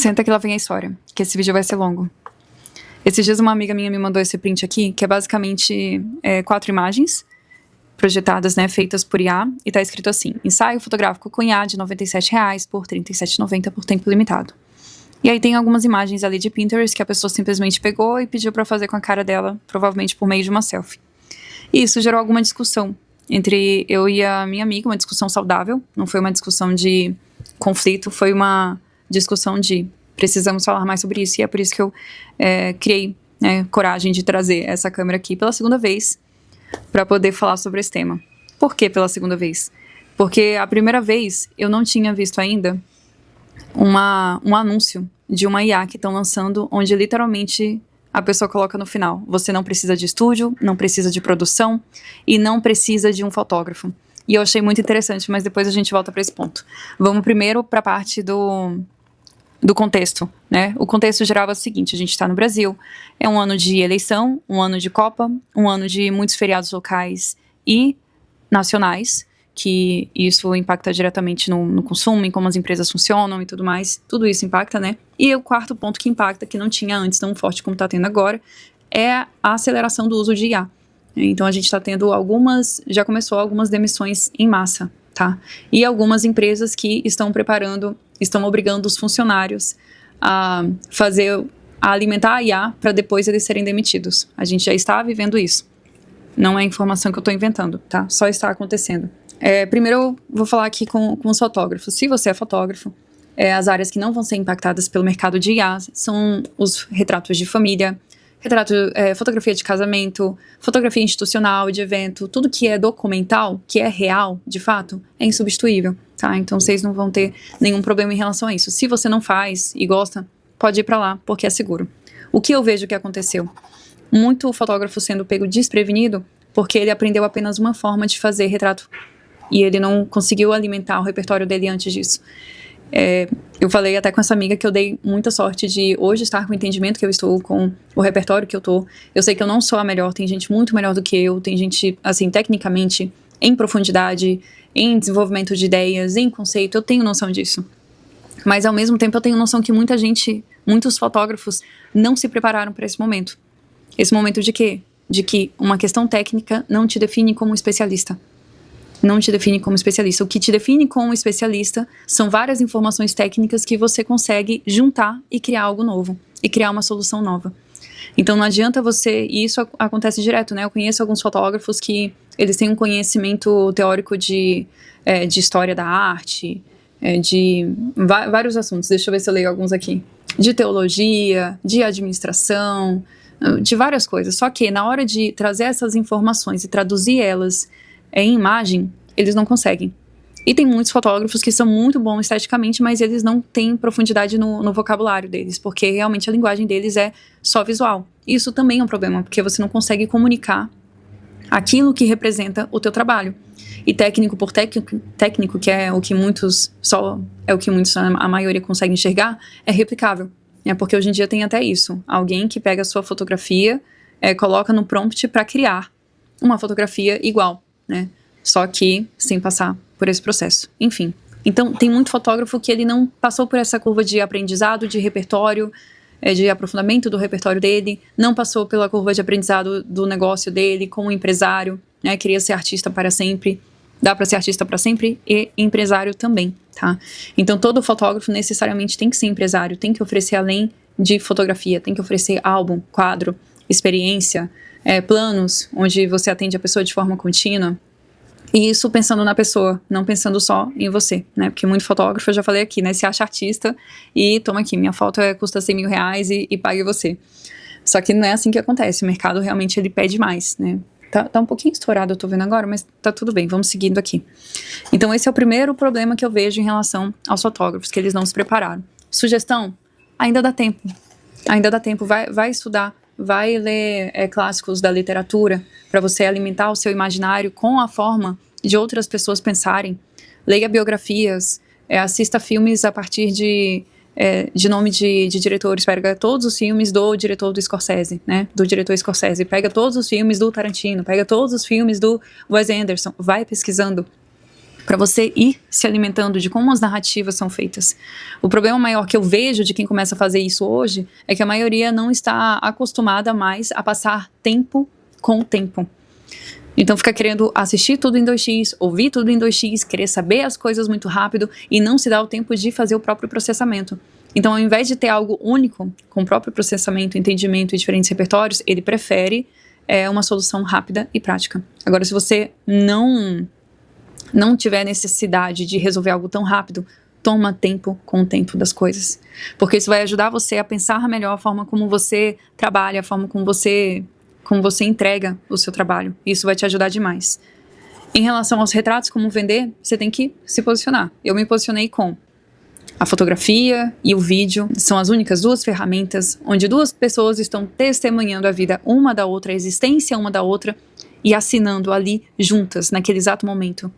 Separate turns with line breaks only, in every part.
Senta que lá vem a história, que esse vídeo vai ser longo. Esses dias uma amiga minha me mandou esse print aqui, que é basicamente 4 imagens projetadas, né, feitas por IA, e tá escrito assim: ensaio fotográfico com IA de R$ 97,00 por R$ 37,90 por tempo limitado. E aí tem algumas imagens ali de Pinterest que a pessoa simplesmente pegou e pediu pra fazer com a cara dela, provavelmente por meio de uma selfie. E isso gerou alguma discussão entre eu e a minha amiga, uma discussão saudável, não foi uma discussão de conflito, foi uma discussão de precisamos falar mais sobre isso, e é por isso que eu criei coragem de trazer essa câmera aqui pela segunda vez para poder falar sobre esse tema. Por que pela segunda vez? Porque a primeira vez eu não tinha visto ainda um anúncio de uma IA que estão lançando, onde literalmente a pessoa coloca no final: você não precisa de estúdio, não precisa de produção e não precisa de um fotógrafo. E eu achei muito interessante, mas depois a gente volta para esse ponto. Vamos primeiro para a parte do contexto, né? O contexto geral é o seguinte: a gente está no Brasil, é um ano de eleição, um ano de Copa, um ano de muitos feriados locais e nacionais, que isso impacta diretamente no consumo, em como as empresas funcionam e tudo mais, tudo isso impacta, né? E o quarto ponto que impacta, que não tinha antes tão forte como está tendo agora, é a aceleração do uso de IA. Então a gente está tendo já começou algumas demissões em massa, tá? E algumas empresas que estão obrigando os funcionários a alimentar a IA para depois eles serem demitidos. A gente já está vivendo isso. Não é informação que eu estou inventando, tá? Só está acontecendo. Primeiro eu vou falar aqui com os fotógrafos. Se você é fotógrafo, as áreas que não vão ser impactadas pelo mercado de IA são os retratos de família, fotografia de casamento, fotografia institucional, de evento, tudo que é documental, que é real, de fato, é insubstituível, tá? Então vocês não vão ter nenhum problema em relação a isso. Se você não faz e gosta, pode ir pra lá, porque é seguro. O que eu vejo que aconteceu? Muito fotógrafo sendo pego desprevenido, porque ele aprendeu apenas uma forma de fazer retrato, e ele não conseguiu alimentar o repertório dele antes disso. Eu falei até com essa amiga que eu dei muita sorte de hoje estar com o entendimento que eu estou, com o repertório que eu tô. Eu sei que eu não sou a melhor, tem gente muito melhor do que eu, tem gente, assim, tecnicamente, em profundidade, em desenvolvimento de ideias, em conceito, eu tenho noção disso. Mas, ao mesmo tempo, eu tenho noção que muitos fotógrafos não se prepararam para esse momento. Esse momento de quê? De que uma questão técnica não te define como especialista. Não te define como especialista. O que te define como especialista são várias informações técnicas que você consegue juntar e criar algo novo, e criar uma solução nova. Então não adianta e isso acontece direto, né? Eu conheço alguns fotógrafos que eles têm um conhecimento teórico de história da arte, de vários assuntos. Deixa eu ver se eu leio alguns aqui. De teologia, de administração, de várias coisas. Só que na hora de trazer essas informações e traduzir elas em imagem, eles não conseguem. E tem muitos fotógrafos que são muito bons esteticamente, mas eles não têm profundidade no vocabulário deles, porque realmente a linguagem deles é só visual. Isso também é um problema, porque você não consegue comunicar aquilo que representa o teu trabalho. E técnico por técnico, que é o que muitos, a maioria consegue enxergar, é replicável. Porque hoje em dia tem até isso. Alguém que pega a sua fotografia, coloca no prompt para criar uma fotografia igual, né? Só que sem passar por esse processo. Enfim. Então, tem muito fotógrafo que ele não passou por essa curva de aprendizado, de repertório, de aprofundamento do repertório dele, não passou pela curva de aprendizado do negócio dele como empresário, né? Queria ser artista para sempre. Dá para ser artista para sempre e empresário também, tá? Então, todo fotógrafo necessariamente tem que ser empresário, tem que oferecer além de fotografia, tem que oferecer álbum, quadro, experiência, planos, onde você atende a pessoa de forma contínua. E isso pensando na pessoa, não pensando só em você, né? Porque muito fotógrafo, eu já falei aqui, né? Se acha artista e toma aqui, minha foto custa R$100.000 e pague você. Só que não é assim que acontece, o mercado realmente ele pede mais, né? Tá um pouquinho estourado, eu tô vendo agora, mas tá tudo bem, vamos seguindo aqui. Então esse é o primeiro problema que eu vejo em relação aos fotógrafos, que eles não se prepararam. Sugestão? Ainda dá tempo. Ainda dá tempo, vai estudar, vai ler clássicos da literatura para você alimentar o seu imaginário com a forma de outras pessoas pensarem. Leia biografias, assista filmes a partir de nome de diretores. Pega todos os filmes do diretor do Scorsese, né? Do diretor Scorsese. Pega todos os filmes do Tarantino, pega todos os filmes do Wes Anderson. Vai pesquisando. para você ir se alimentando de como as narrativas são feitas. O problema maior que eu vejo de quem começa a fazer isso hoje é que a maioria não está acostumada mais a passar tempo com o tempo. Então fica querendo assistir tudo em 2x, ouvir tudo em 2x, querer saber as coisas muito rápido e não se dá o tempo de fazer o próprio processamento. Então, ao invés de ter algo único, com o próprio processamento, entendimento e diferentes repertórios, ele prefere uma solução rápida e prática. Agora, se você não tiver necessidade de resolver algo tão rápido, toma tempo com o tempo das coisas. Porque isso vai ajudar você a pensar melhor a forma como você trabalha, a forma como você entrega o seu trabalho. Isso vai te ajudar demais. Em relação aos retratos, como vender, você tem que se posicionar. Eu me posicionei com a fotografia e o vídeo. São as únicas duas ferramentas onde duas pessoas estão testemunhando a vida uma da outra, a existência uma da outra e assinando ali juntas, naquele exato momento.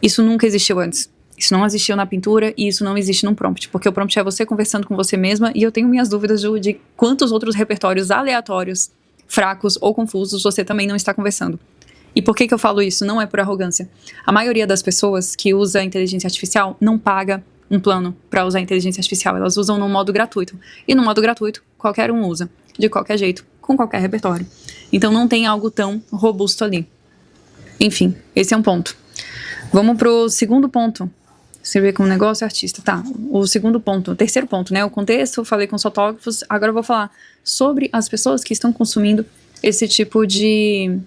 Isso nunca existiu antes. Isso não existiu na pintura e isso não existe num prompt, porque o prompt é você conversando com você mesma e eu tenho minhas dúvidas de quantos outros repertórios aleatórios, fracos ou confusos você também não está conversando. E por que eu falo isso? Não é por arrogância. A maioria das pessoas que usa a inteligência artificial não paga um plano para usar a inteligência artificial. Elas usam no modo gratuito. E no modo gratuito, qualquer um usa. De qualquer jeito, com qualquer repertório. Então não tem algo tão robusto ali. Enfim, esse é um ponto. Vamos pro segundo ponto. Servir como negócio artista. Tá, o segundo ponto, o terceiro ponto, né? O contexto, eu falei com os fotógrafos. Agora eu vou falar sobre as pessoas que estão consumindo esse tipo de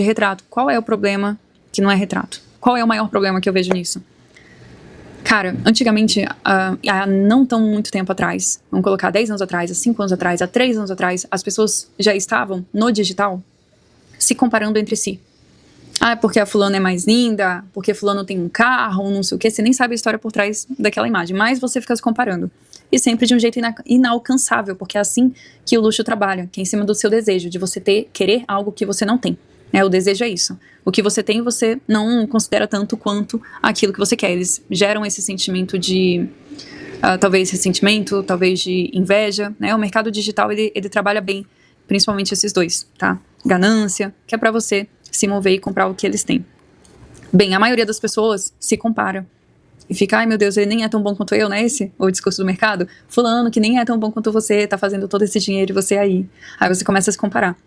retrato. Qual é o problema que não é retrato? Qual é o maior problema que eu vejo nisso? Cara, antigamente, há não tão muito tempo atrás, vamos colocar 10 anos atrás, há 5 anos atrás, há 3 anos atrás, as pessoas já estavam no digital se comparando entre si. Ah, porque a fulana é mais linda, porque fulano tem um carro, não sei o quê, você nem sabe a história por trás daquela imagem, mas você fica se comparando. E sempre de um jeito inalcançável, porque é assim que o luxo trabalha, que é em cima do seu desejo, de você querer algo que você não tem. O desejo é isso. O que você tem, você não considera tanto quanto aquilo que você quer. Eles geram esse sentimento de, talvez ressentimento, talvez de inveja, né? O mercado digital, ele trabalha bem, principalmente esses dois, tá? Ganância, que é pra você se mover e comprar o que eles têm. Bem, a maioria das pessoas se compara. E fica, ai meu Deus, ele nem é tão bom quanto eu, né? O discurso do mercado. Fulano, que nem é tão bom quanto você, tá fazendo todo esse dinheiro e você aí. Aí você começa a se comparar.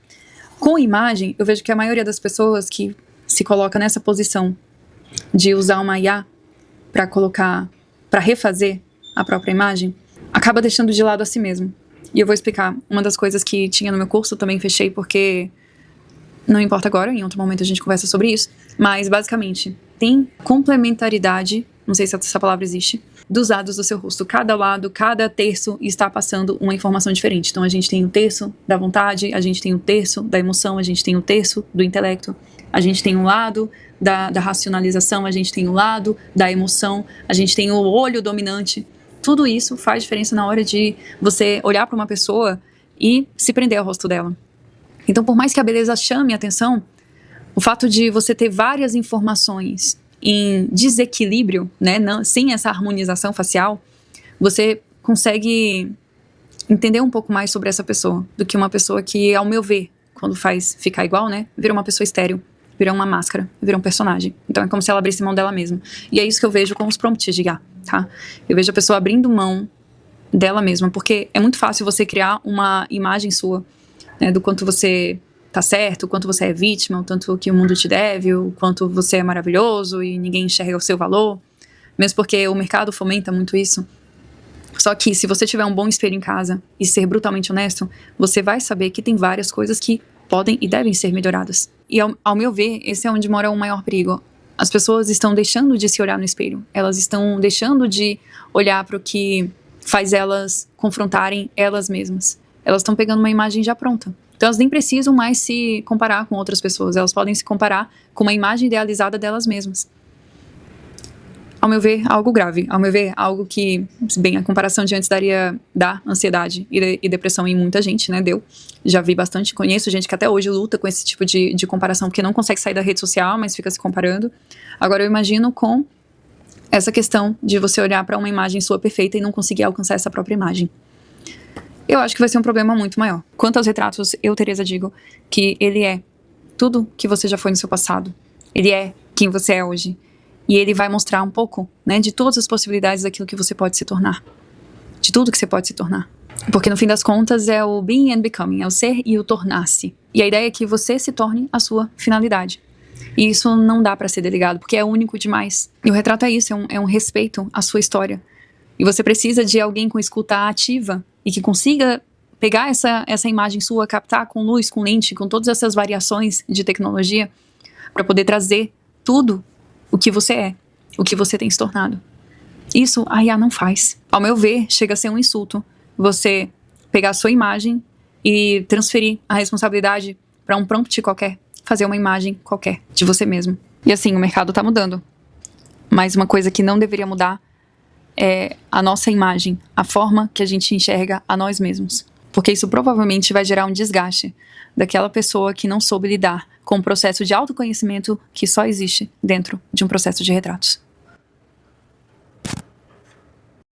Com imagem, eu vejo que a maioria das pessoas que se coloca nessa posição de usar uma IA para refazer a própria imagem, acaba deixando de lado a si mesmo. E eu vou explicar. Uma das coisas que tinha no meu curso, eu também fechei porque não importa agora, em outro momento a gente conversa sobre isso, mas basicamente tem complementaridade, não sei se essa palavra existe, dos lados do seu rosto. Cada lado, cada terço está passando uma informação diferente. Então a gente tem um terço da vontade, a gente tem um terço da emoção, a gente tem um terço do intelecto, a gente tem um lado da racionalização, a gente tem um lado da emoção, a gente tem o olho dominante. Tudo isso faz diferença na hora de você olhar para uma pessoa e se prender ao rosto dela. Então, por mais que a beleza chame a atenção, o fato de você ter várias informações em desequilíbrio, né, sem essa harmonização facial, você consegue entender um pouco mais sobre essa pessoa do que uma pessoa que, ao meu ver, quando faz ficar igual, né, vira uma pessoa estéril, vira uma máscara, vira um personagem. Então é como se ela abrisse mão dela mesma. E é isso que eu vejo com os prompts de IA, tá? Eu vejo a pessoa abrindo mão dela mesma, porque é muito fácil você criar uma imagem sua, né, do quanto você tá certo, o quanto você é vítima, o tanto que o mundo te deve, o quanto você é maravilhoso e ninguém enxerga o seu valor, mesmo porque o mercado fomenta muito isso. Só que se você tiver um bom espelho em casa e ser brutalmente honesto, você vai saber que tem várias coisas que podem e devem ser melhoradas. E ao meu ver, esse é onde mora o maior perigo. As pessoas estão deixando de se olhar no espelho, elas estão deixando de olhar para o que faz elas confrontarem elas mesmas. Elas estão pegando uma imagem já pronta. Então elas nem precisam mais se comparar com outras pessoas. Elas podem se comparar com uma imagem idealizada delas mesmas. Ao meu ver, algo grave. Ao meu ver, algo que, bem, a comparação de antes dá ansiedade e depressão em muita gente, né? Já vi bastante, conheço gente que até hoje luta com esse tipo de comparação, porque não consegue sair da rede social, mas fica se comparando. Agora eu imagino com essa questão de você olhar para uma imagem sua perfeita e não conseguir alcançar essa própria imagem. Eu acho que vai ser um problema muito maior. Quanto aos retratos, eu, Teresa, digo que ele é tudo que você já foi no seu passado. Ele é quem você é hoje. E ele vai mostrar um pouco, né, de todas as possibilidades daquilo que você pode se tornar. De tudo que você pode se tornar. Porque no fim das contas é o being and becoming, é o ser e o tornar-se. E a ideia é que você se torne a sua finalidade. E isso não dá pra ser delegado, porque é único demais. E o retrato é isso, é um respeito à sua história. E você precisa de alguém com escuta ativa e que consiga pegar essa imagem sua, captar com luz, com lente, com todas essas variações de tecnologia, para poder trazer tudo o que você é, o que você tem se tornado. Isso a IA não faz. Ao meu ver, chega a ser um insulto você pegar a sua imagem e transferir a responsabilidade para um prompt qualquer, fazer uma imagem qualquer de você mesmo. E assim, o mercado tá mudando. Mas uma coisa que não deveria mudar é a nossa imagem, a forma que a gente enxerga a nós mesmos. Porque isso provavelmente vai gerar um desgaste daquela pessoa que não soube lidar com o processo de autoconhecimento que só existe dentro de um processo de retratos.